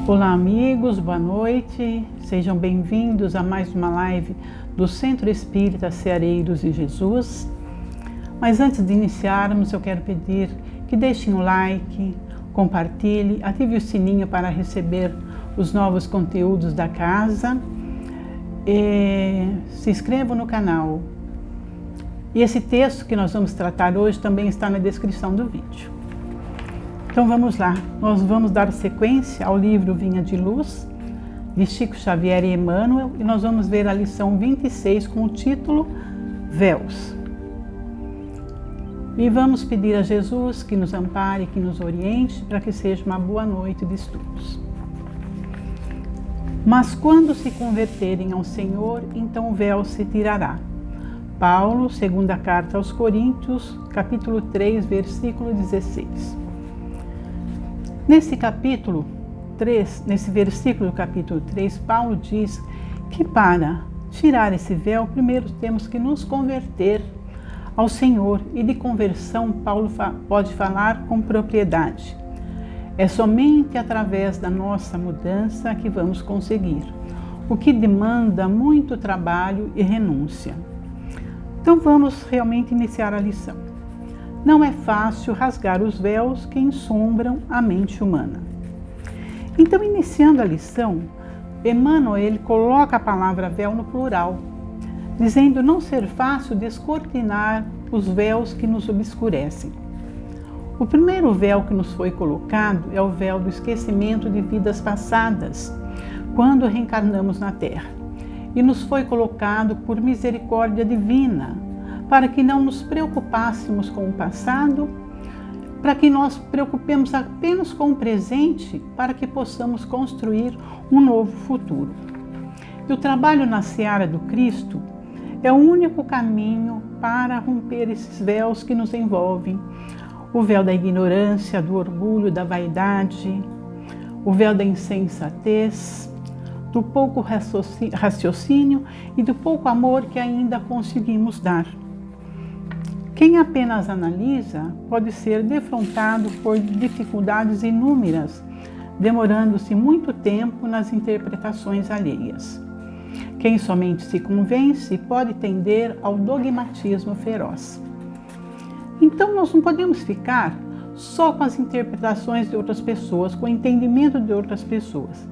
Olá amigos, boa noite, sejam bem-vindos a mais uma live do Centro Espírita Ceareiros de Jesus. Mas antes de iniciarmos, eu quero pedir que deixem o like, compartilhe, ative o sininho para receber os novos conteúdos da casa e se inscrevam no canal. E esse texto que nós vamos tratar hoje também está na descrição do vídeo. Então vamos lá, nós vamos dar sequência ao livro Vinha de Luz, de Chico Xavier e Emmanuel, e nós vamos ver a lição 26 com o título Véus. E vamos pedir a Jesus que nos ampare, que nos oriente, para que seja uma boa noite de estudos. Mas quando se converterem ao Senhor, então o véu se tirará. Paulo, segunda carta aos Coríntios, capítulo 3, versículo 16. Nesse capítulo 3, nesse versículo do capítulo 3, Paulo diz que para tirar esse véu, primeiro temos que nos converter ao Senhor. E de conversão, Paulo pode falar com propriedade. É somente através da nossa mudança que vamos conseguir, o que demanda muito trabalho e renúncia. Então vamos realmente iniciar a lição. Não é fácil rasgar os véus que ensombram a mente humana. Então, iniciando a lição, Emmanuel ele coloca a palavra véu no plural, dizendo não ser fácil descortinar os véus que nos obscurecem. O primeiro véu que nos foi colocado é o véu do esquecimento de vidas passadas, quando reencarnamos na Terra, e nos foi colocado por misericórdia divina, para que não nos preocupássemos com o passado, para que nós preocupemos apenas com o presente, para que possamos construir um novo futuro. E o trabalho na seara do Cristo é o único caminho para romper esses véus que nos envolvem. O véu da ignorância, do orgulho, da vaidade, o véu da insensatez, do pouco raciocínio e do pouco amor que ainda conseguimos dar. Quem apenas analisa pode ser defrontado por dificuldades inúmeras, demorando-se muito tempo nas interpretações alheias. Quem somente se convence pode tender ao dogmatismo feroz. Então nós não podemos ficar só com as interpretações de outras pessoas, com o entendimento de outras pessoas,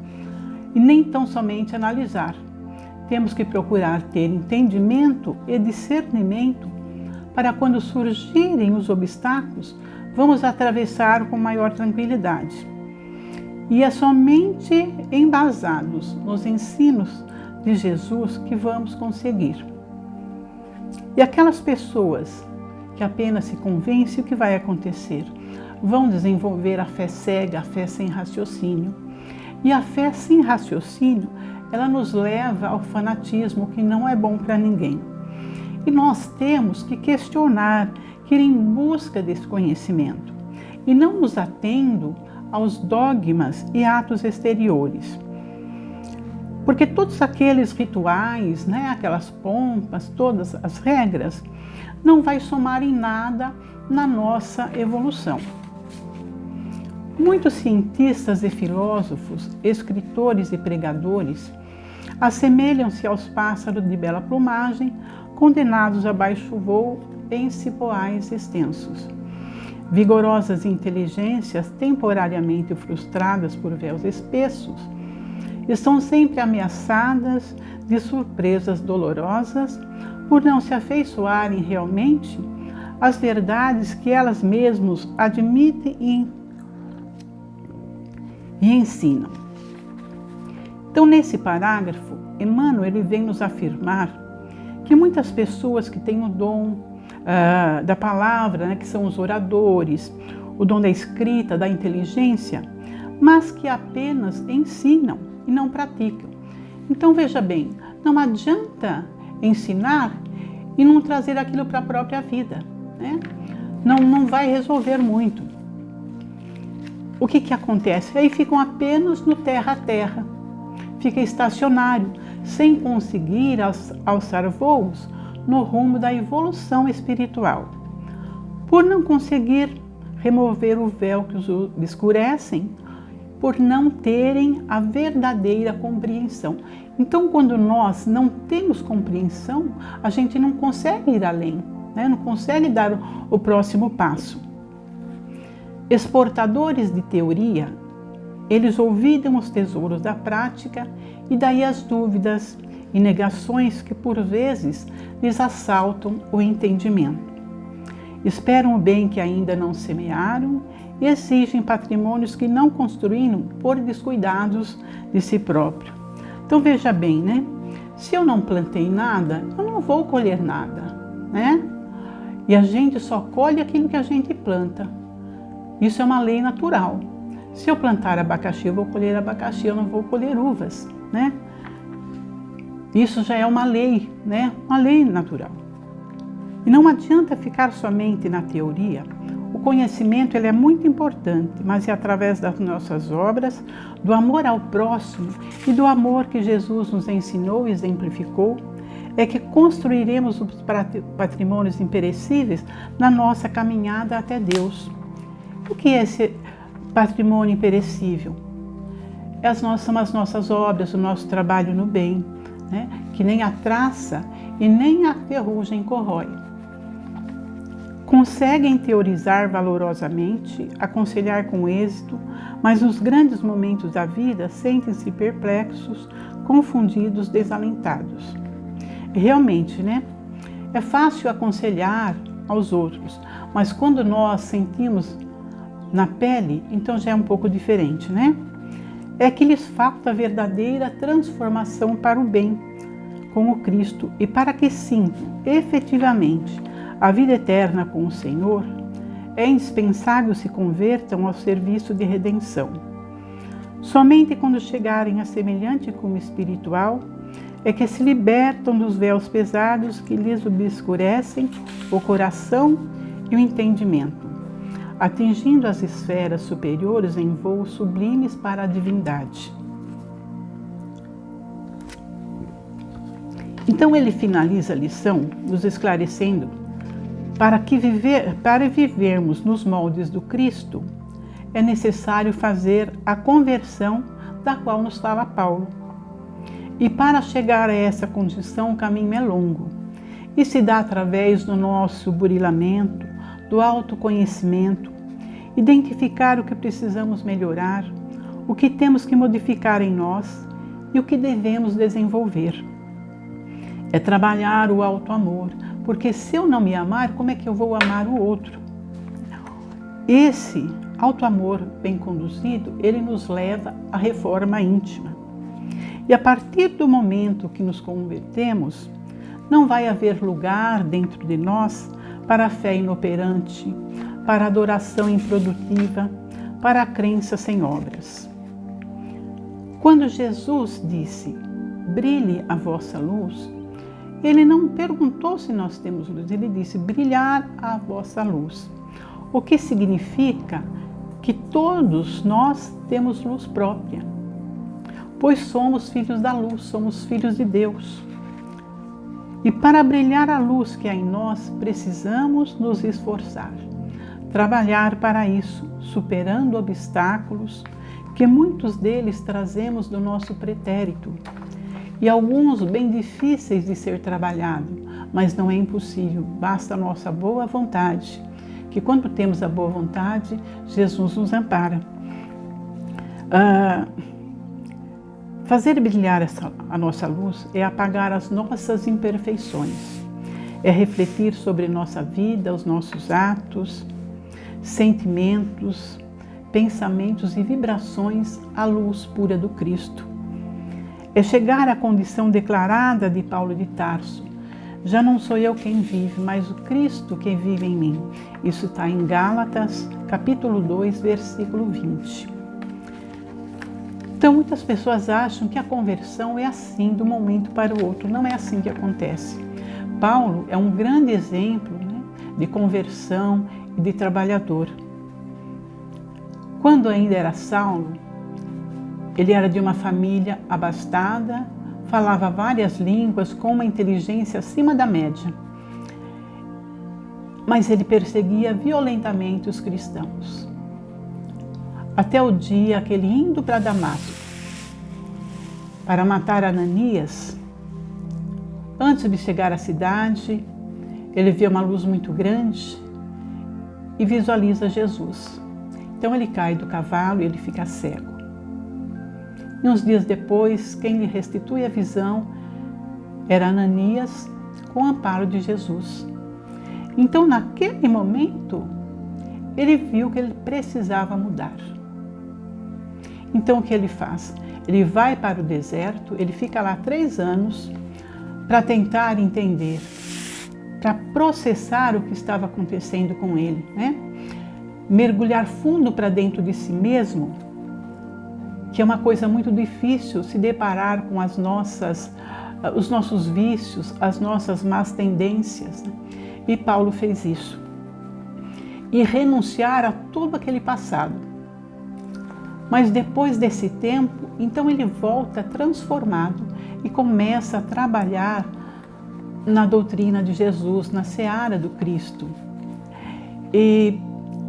e nem tão somente analisar. Temos que procurar ter entendimento e discernimento para quando surgirem os obstáculos, vamos atravessar com maior tranquilidade. E é somente embasados nos ensinos de Jesus que vamos conseguir. E aquelas pessoas que apenas se convencem, o que vai acontecer? Vão desenvolver a fé cega, a fé sem raciocínio. E a fé sem raciocínio, ela nos leva ao fanatismo, que não é bom para ninguém. E nós temos que questionar, que ir em busca desse conhecimento, e não nos atendo aos dogmas e atos exteriores. Porque todos aqueles rituais, aquelas pompas, todas as regras, não vai somar em nada na nossa evolução. Muitos cientistas e filósofos, escritores e pregadores, assemelham-se aos pássaros de bela plumagem, condenados a baixo voo em cipoais extensos. Vigorosas inteligências, temporariamente frustradas por véus espessos, estão sempre ameaçadas de surpresas dolorosas por não se afeiçoarem realmente às verdades que elas mesmas admitem e ensinam. Então, nesse parágrafo, Emmanuel ele vem nos afirmar que muitas pessoas que têm o dom da palavra, que são os oradores, o dom da escrita, da inteligência, mas que apenas ensinam e não praticam. Então veja bem, não adianta ensinar e não trazer aquilo para a própria vida, Não vai resolver muito. O que acontece? Aí ficam apenas no terra a terra, fica estacionário, sem conseguir alçar voos no rumo da evolução espiritual, por não conseguir remover o véu que os obscurecem, por não terem a verdadeira compreensão. Então, quando nós não temos compreensão, a gente não consegue ir além, né? Não consegue dar o próximo passo. Exportadores de teoria, eles olvidam os tesouros da prática e daí as dúvidas e negações que por vezes lhes assaltam o entendimento. Esperam o bem que ainda não semearam e exigem patrimônios que não construíram por descuidados de si próprio. Então veja bem, né? Se eu não plantei nada, eu não vou colher nada, né? E a gente só colhe aquilo que a gente planta. Isso é uma lei natural. Se eu plantar abacaxi, eu vou colher abacaxi, eu não vou colher uvas, né? Isso já é uma lei, né? Uma lei natural. E não adianta ficar somente na teoria. O conhecimento ele é muito importante, mas é através das nossas obras, do amor ao próximo e do amor que Jesus nos ensinou e exemplificou, é que construiremos os patrimônios imperecíveis na nossa caminhada até Deus. O que é esse patrimônio imperecível? São as nossas obras, o nosso trabalho no bem, né? Que nem a traça e nem a ferrugem corrói. Conseguem teorizar valorosamente, aconselhar com êxito, mas nos grandes momentos da vida sentem-se perplexos, confundidos, desalentados. Realmente, né? É fácil aconselhar aos outros, mas quando nós sentimos na pele, então já é um pouco diferente, né? É que lhes falta a verdadeira transformação para o bem com o Cristo e para que sintam efetivamente a vida eterna com o Senhor, é indispensável se convertam ao serviço de redenção. Somente quando chegarem a semelhante cunho espiritual é que se libertam dos véus pesados que lhes obscurecem o coração e o entendimento, atingindo as esferas superiores em voos sublimes para a divindade. Então ele finaliza a lição nos esclarecendo para vivermos nos moldes do Cristo, é necessário fazer a conversão da qual nos fala Paulo. E para chegar a essa condição o caminho é longo e se dá através do nosso burilamento, do autoconhecimento, identificar o que precisamos melhorar, o que temos que modificar em nós e o que devemos desenvolver. É trabalhar o auto-amor, porque se eu não me amar, como é que eu vou amar o outro? Esse auto-amor bem conduzido, ele nos leva à reforma íntima. E a partir do momento que nos convertemos, não vai haver lugar dentro de nós para a fé inoperante, para a adoração improdutiva, para a crença sem obras. Quando Jesus disse, brilhe a vossa luz, ele não perguntou se nós temos luz, ele disse, brilhar a vossa luz. O que significa que todos nós temos luz própria, pois somos filhos da luz, somos filhos de Deus. E para brilhar a luz que há em nós, precisamos nos esforçar, trabalhar para isso, superando obstáculos, que muitos deles trazemos do nosso pretérito, e alguns bem difíceis de ser trabalhado, mas não é impossível, basta a nossa boa vontade, que quando temos a boa vontade, Jesus nos ampara. Fazer brilhar a nossa luz é apagar as nossas imperfeições, é refletir sobre nossa vida, os nossos atos, sentimentos, pensamentos e vibrações à luz pura do Cristo. É chegar à condição declarada de Paulo de Tarso. Já não sou eu quem vive, mas o Cristo que vive em mim. Isso está em Gálatas, capítulo 2, versículo 20. Então, muitas pessoas acham que a conversão é assim, de um momento para o outro. Não é assim que acontece. Paulo é um grande exemplo, né, de conversão e de trabalhador. Quando ainda era Saulo, ele era de uma família abastada, falava várias línguas com uma inteligência acima da média. Mas ele perseguia violentamente os cristãos. até o dia que ele indo para Damasco para matar Ananias. Antes de chegar à cidade, ele vê uma luz muito grande e visualiza Jesus. Então ele cai do cavalo e ele fica cego. E uns dias depois, quem lhe restitui a visão era Ananias, com o amparo de Jesus. Então, naquele momento, ele viu que ele precisava mudar. Então, o que ele faz? Ele vai para o deserto, ele fica lá 3 anos para tentar entender, para processar o que estava acontecendo com ele, né? Mergulhar fundo para dentro de si mesmo, que é uma coisa muito difícil se deparar com os nossos vícios, as nossas más tendências, né? E Paulo fez isso. E renunciar a todo aquele passado. Mas depois desse tempo, então ele volta transformado e começa a trabalhar na doutrina de Jesus, na seara do Cristo. E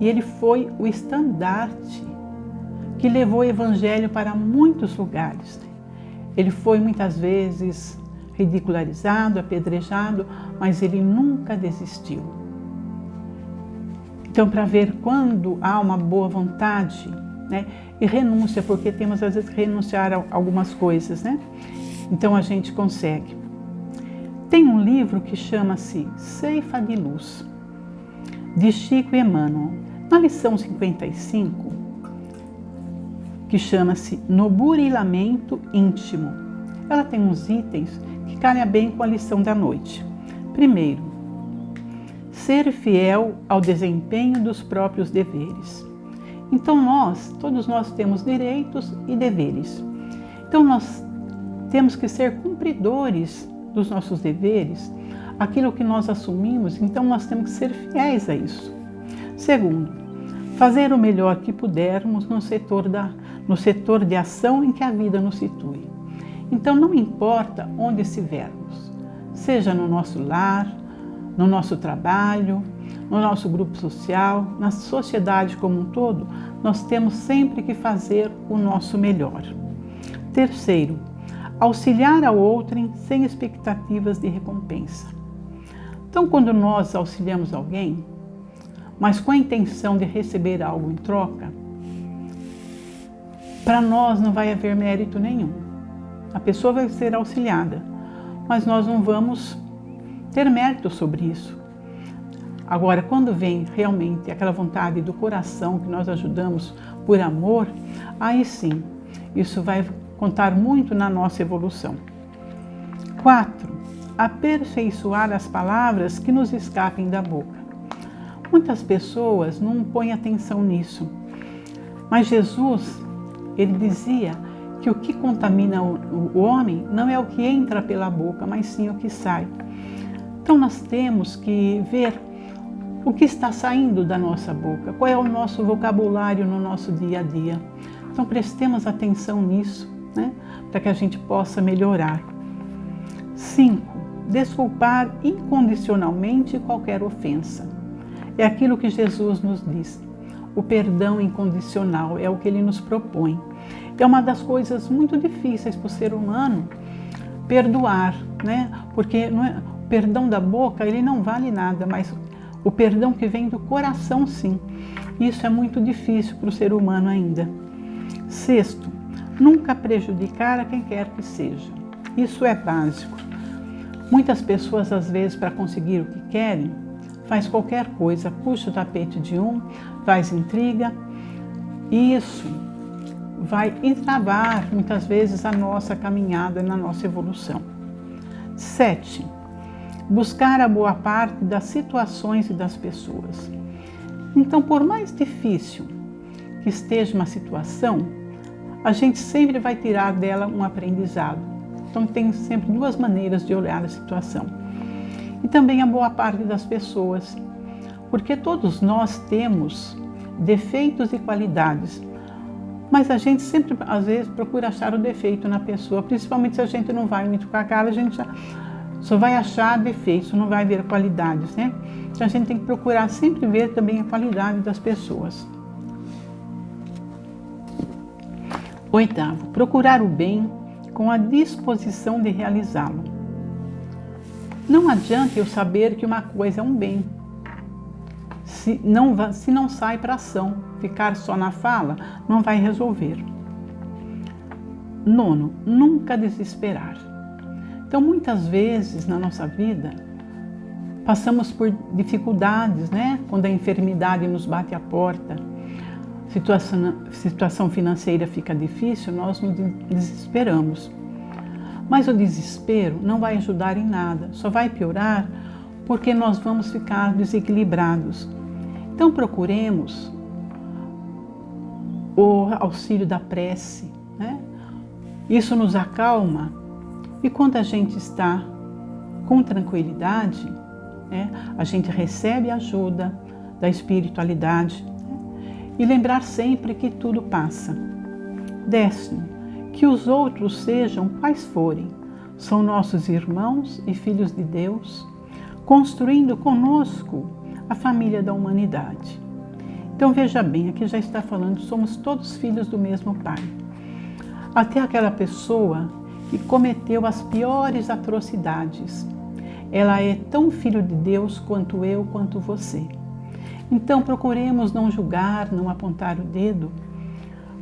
ele foi o estandarte que levou o evangelho para muitos lugares. Ele foi muitas vezes ridicularizado, apedrejado, mas ele nunca desistiu. Então, para ver quando há uma boa vontade, né, e renúncia, porque temos às vezes que renunciar a algumas coisas, né? Então a gente consegue. Tem um livro que chama-se Ceifa de Luz, de Chico Emmanuel. Na lição 55, que chama-se No Burilamento Íntimo. Ela tem uns itens que calham bem com a lição da noite. Primeiro, ser fiel ao desempenho dos próprios deveres. Então todos nós temos direitos e deveres. Então nós temos que ser cumpridores dos nossos deveres, aquilo que nós assumimos, então nós temos que ser fiéis a isso. Segundo, fazer o melhor que pudermos no setor de ação em que a vida nos situe. Então não importa onde estivermos, seja no nosso lar, no nosso trabalho, no nosso grupo social, na sociedade como um todo, nós temos sempre que fazer o nosso melhor. Terceiro, auxiliar ao outrem sem expectativas de recompensa. Então, quando nós auxiliamos alguém, mas com a intenção de receber algo em troca, para nós não vai haver mérito nenhum. A pessoa vai ser auxiliada, mas nós não vamos ter mérito sobre isso. Agora, quando vem realmente aquela vontade do coração que nós ajudamos por amor, aí sim, isso vai contar muito na nossa evolução. 4. Aperfeiçoar as palavras que nos escapem da boca. Muitas pessoas não põem atenção nisso, mas Jesus, ele dizia que o que contamina o homem não é o que entra pela boca, mas sim o que sai. Então nós temos que ver o que está saindo da nossa boca, qual é o nosso vocabulário no nosso dia a dia. Então prestemos atenção nisso, né, para que a gente possa melhorar. 5. Desculpar incondicionalmente qualquer ofensa. É aquilo que Jesus nos diz. O perdão incondicional é o que ele nos propõe. É uma das coisas muito difíceis para o ser humano perdoar, né? Porque o perdão da boca ele não vale nada, mas o perdão que vem do coração, sim. Isso é muito difícil para o ser humano ainda. 6. Nunca prejudicar a quem quer que seja. Isso é básico. Muitas pessoas, às vezes, para conseguir o que querem, faz qualquer coisa, puxa o tapete de um, faz intriga. Isso vai entravar, muitas vezes, a nossa caminhada na nossa evolução. 7. Buscar a boa parte das situações e das pessoas. Então, por mais difícil que esteja uma situação, a gente sempre vai tirar dela um aprendizado. Então, tem sempre 2 maneiras de olhar a situação. E também a boa parte das pessoas, porque todos nós temos defeitos e qualidades, mas a gente sempre, às vezes, procura achar o defeito na pessoa, principalmente se a gente não vai muito com a cara, a gente só vai achar defeitos, não vai ver qualidades, né? Então a gente tem que procurar sempre ver também a qualidade das pessoas. Oitavo, procurar o bem com a disposição de realizá-lo. Não adianta eu saber que uma coisa é um bem, se não sai para ação. Ficar só na fala não vai resolver. Nono, nunca desesperar. Então, muitas vezes na nossa vida, passamos por dificuldades, né? Quando a enfermidade nos bate à porta, situação financeira fica difícil, nós nos desesperamos. Mas o desespero não vai ajudar em nada, só vai piorar porque nós vamos ficar desequilibrados. Então procuremos o auxílio da prece, né? Isso nos acalma e quando a gente está com tranquilidade, né, a gente recebe ajuda da espiritualidade, né? E lembrar sempre que tudo passa. 10º, que os outros sejam quais forem, são nossos irmãos e filhos de Deus, construindo conosco a família da humanidade. Então veja bem, aqui já está falando, somos todos filhos do mesmo Pai. Até aquela pessoa que cometeu as piores atrocidades, ela é tão filho de Deus quanto eu, quanto você. Então procuremos não julgar, não apontar o dedo,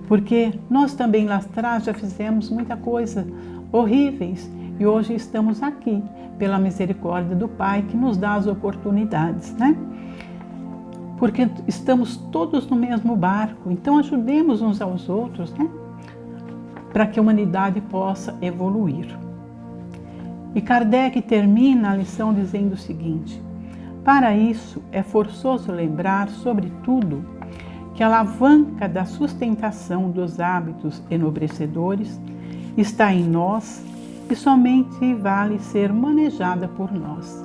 porque nós também lá atrás já fizemos muita coisa horríveis e hoje estamos aqui pela misericórdia do Pai que nos dá as oportunidades, né? Porque estamos todos no mesmo barco, então ajudemos uns aos outros, né? Para que a humanidade possa evoluir. E Kardec termina a lição dizendo o seguinte: para isso é forçoso lembrar, sobretudo, que a alavanca da sustentação dos hábitos enobrecedores está em nós e somente vale ser manejada por nós.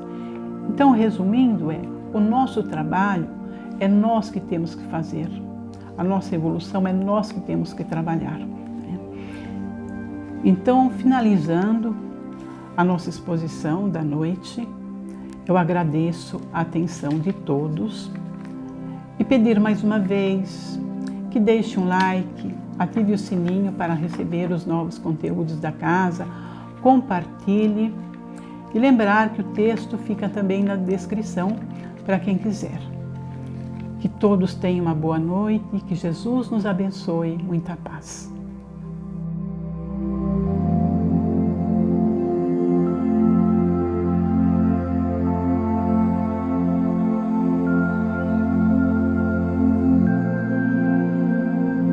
Então, resumindo, o nosso trabalho é nós que temos que fazer. A nossa evolução é nós que temos que trabalhar. Então, finalizando a nossa exposição da noite, eu agradeço a atenção de todos e pedir mais uma vez que deixe um like, ative o sininho para receber os novos conteúdos da casa, compartilhe e lembrar que o texto fica também na descrição para quem quiser. Que todos tenham uma boa noite e que Jesus nos abençoe. Muita paz.